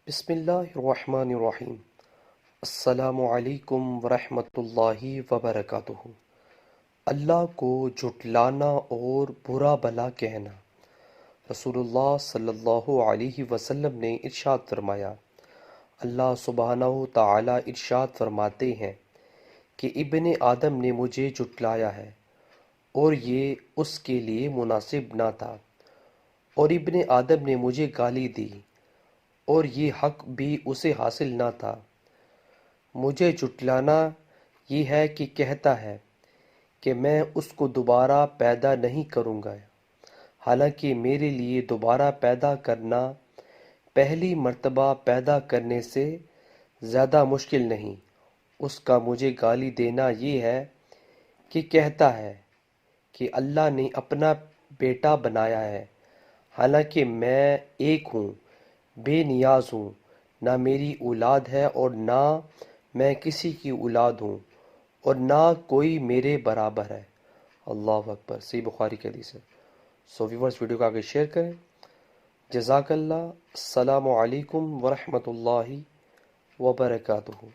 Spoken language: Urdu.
بسم اللہ الرحمن الرحیم۔ السلام علیکم ورحمۃ اللہ وبرکاتہ۔ اللہ کو جھٹلانا اور برا بھلا کہنا۔ رسول اللہ صلی اللہ علیہ وسلم نے ارشاد فرمایا، اللہ سبحانہ تعالی ارشاد فرماتے ہیں کہ ابن آدم نے مجھے جھٹلایا ہے اور یہ اس کے لیے مناسب نہ تھا، اور ابن آدم نے مجھے گالی دی اور یہ حق بھی اسے حاصل نہ تھا۔ مجھے جھٹلانا یہ ہے کہ کہتا ہے کہ میں اس کو دوبارہ پیدا نہیں کروں گا، حالانکہ میرے لیے دوبارہ پیدا کرنا پہلی مرتبہ پیدا کرنے سے زیادہ مشکل نہیں۔ اس کا مجھے گالی دینا یہ ہے کہ کہتا ہے کہ اللہ نے اپنا بیٹا بنایا ہے، حالانکہ میں ایک ہوں، بے نیاز ہوں، نہ میری اولاد ہے اور نہ میں کسی کی اولاد ہوں، اور نہ کوئی میرے برابر ہے۔ اللہ اکبر۔ صحیح بخاری کی حدیث ہے۔ سو ویورز، ویڈیو کو آگے شیئر کریں۔ جزاک اللہ۔ السلام علیکم ورحمۃ اللہ وبرکاتہ۔